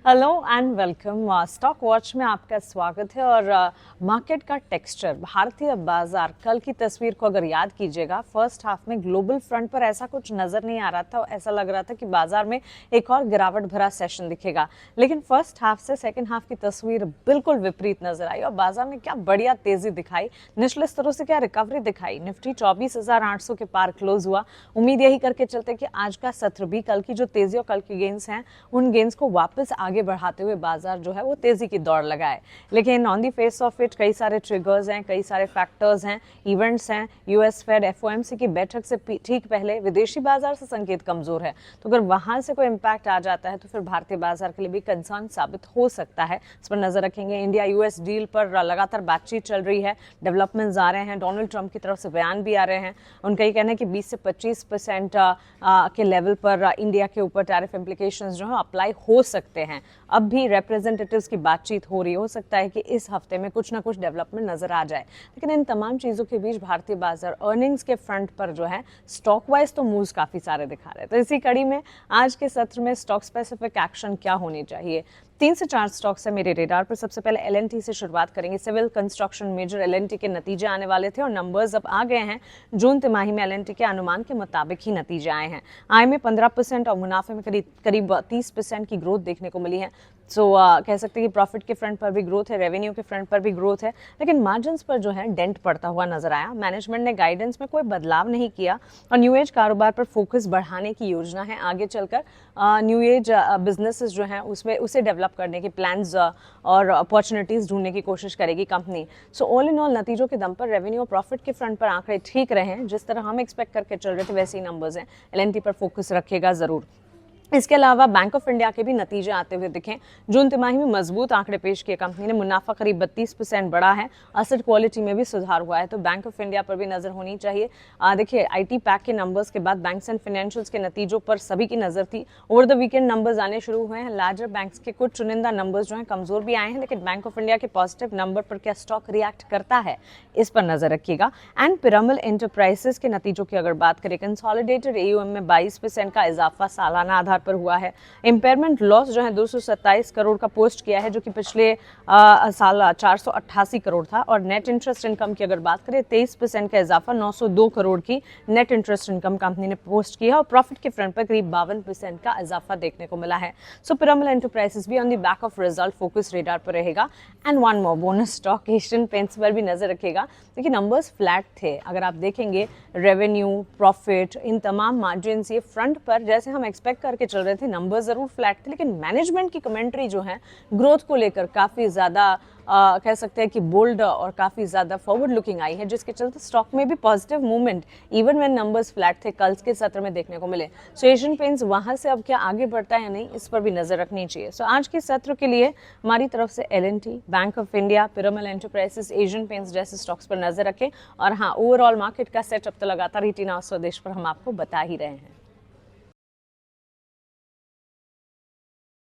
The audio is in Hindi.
Hello and welcome. Stock watch में आपका स्वागत है। और मार्केट का टेक्सचर, भारतीय बाजार कल की तस्वीर को अगर याद कीजिएगा, फर्स्ट हाफ में ग्लोबल फ्रंट पर ऐसा कुछ नजर नहीं आ रहा था। ऐसा लग रहा था कि बाजार में एक और गिरावट भरा सेशन दिखेगा, लेकिन फर्स्ट हाफ से सेकंड हाफ की तस्वीर बिल्कुल विपरीत नजर आई और बाजार ने क्या बढ़िया तेजी दिखाई, निचले स्तरों से क्या रिकवरी दिखाई। निफ्टी 24,800 के पार क्लोज हुआ। उम्मीद यही करके चलते कि आज का सत्र भी कल की जो तेजी और कल की गेंस हैं उन गेंस को वापस आगे बढ़ाते हुए बाजार जो है वो तेजी की दौड़ लगाए। लेकिन on the face of it कई सारे ट्रिगर्स हैं, कई सारे फैक्टर्स हैं, इवेंट्स हैं। यूएस फेड एफओएमसी की बैठक से ठीक पहले विदेशी बाजार से संकेत कमजोर है, तो अगर वहां से कोई इंपैक्ट आ जाता है तो फिर भारतीय बाजार के लिए भी कंसर्न साबित हो सकता है। इस पर नजर रखेंगे। इंडिया यूएस डील पर लगातार बातचीत चल रही है, डेवलपमेंट्स आ रहे हैं, डोनाल्ड ट्रंप की तरफ से बयान भी आ रहे हैं। उनका ये कहना है कि 20 से 25% के लेवल पर इंडिया के ऊपर टैरिफ इम्प्लीकेशंस जो है अप्लाई हो सकते हैं। अब भी रिप्रेजेंटेटिव्स की बातचीत हो रही है, हो सकता है कि इस हफ्ते में कुछ ना कुछ डेवलपमेंट नजर आ जाए। लेकिन इन तमाम चीजों के बीच भारतीय बाजार अर्निंग्स के फ्रंट पर जो है स्टॉक वाइज तो मूव्स काफी सारे दिखा रहे हैं। तो इसी कड़ी में आज के सत्र में स्टॉक स्पेसिफिक एक्शन क्या होनी चाहिए, 3 से 4 स्टॉक्स है मेरे रेडार पर। सबसे पहले एलएनटी से शुरुआत करेंगे। सिविल कंस्ट्रक्शन मेजर एलएनटी के नतीजे आने वाले थे और नंबर्स अब आ गए हैं। जून तिमाही में एलएनटी के अनुमान के मुताबिक ही नतीजे आए हैं। आय में 15% और मुनाफे में करीब 30% की ग्रोथ देखने को मिली है। कह सकते हैं कि प्रॉफिट के फ्रंट पर भी ग्रोथ है, रेवेन्यू के फ्रंट पर भी ग्रोथ है, लेकिन मार्जिन्स पर जो है डेंट पड़ता हुआ नजर आया। मैनेजमेंट ने गाइडेंस में कोई बदलाव नहीं किया और न्यू एज कारोबार पर फोकस बढ़ाने की योजना है। आगे चलकर न्यू एज बिजनेसेस जो हैं उसमें उसे डेवलप करने के प्लान्स और अपॉर्चुनिटीज ढूंढने की कोशिश करेगी कंपनी। ऑल इन ऑल नतीजों के दम पर रेवेन्यू और प्रॉफिट के फ्रंट पर आंकड़े ठीक रहे हैं, जिस तरह हम एक्सपेक्ट करके चल रहे थे वैसे ही नंबर्स हैं। एलएनटी पर फोकस रखेगा जरूर। इसके अलावा बैंक ऑफ इंडिया के भी नतीजे आते हुए दिखे। जून तिमाही में मजबूत आंकड़े पेश किए कंपनी ने। मुनाफा करीब 32% बढ़ा है, असेट क्वालिटी में भी सुधार हुआ है, तो बैंक ऑफ इंडिया पर भी नजर होनी चाहिए। देखिए, आईटी पैक के नंबर्स के बाद बैंक्स एंड फाइनेंशियल्स के नतीजों पर सभी की नजर थी। ओवर द वीकेंड नंबर्स आने शुरू हुए हैं। लार्जर बैंक्स के कुछ चुनिंदा नंबर्स जो हैं कमजोर भी आए हैं, लेकिन बैंक ऑफ इंडिया के पॉजिटिव नंबर पर क्या स्टॉक रिएक्ट करता है, इस पर नजर रखिएगा। एंड पिरामल एंटरप्राइजेस के नतीजों की अगर बात करें, कंसोलिडेटेड एयूएम में 22% का इजाफा सालाना आधार पर हुआ है। इंपेयरमेंट लॉस जो है 227 करोड़ का पोस्ट किया है, जो कि पिछले साल 488 करोड़ था। और नेट इंटरेस्ट इनकम की अगर बात करें, 23% का इजाफा 902 करोड़ की नेट इंटरेस्ट इनकम कंपनी ने पोस्ट किया है और प्रॉफिट के फ्रंट पर करीब 52% का इजाफा देखने को मिला है। पिरामल एंटरप्राइजेस भी on the back of result focus radar पर रहेगा। And one more bonus stock Asian paints पर भी नजर रखेगा। देखिए, नंबर्स फ्लैट थे, अगर आप देखेंगे रेवेन्यू, प्रॉफिट, इन तमाम मार्जिन ये फ्रंट पर जैसे हम एक्सपेक्ट करके चल रहे थे, नंबर जरूर फ्लैट थे, लेकिन मैनेजमेंट की कमेंट्री जो है ग्रोथ को लेकर काफी ज्यादा कह सकते हैं कि बोल्ड और काफी ज्यादा फॉरवर्ड लुकिंग आई है, जिसके चलते स्टॉक में भी positive movement even when numbers flat थे कल के सत्र में देखने को मिले। एशियन पेंट्स वहां से अब क्या आगे बढ़ता है या नहीं, इस पर भी नजर रखनी चाहिए। आज के सत्र के लिए हमारी तरफ से L N T, bank of India, Piramal enterprises, Asian paints जैसे स्टॉक्स पर नजर रखें। और हाँ, ओवरऑल मार्केट का सेटअप तो लगातार ही टीना स्वदेश पर हम आपको बता ही रहे हैं।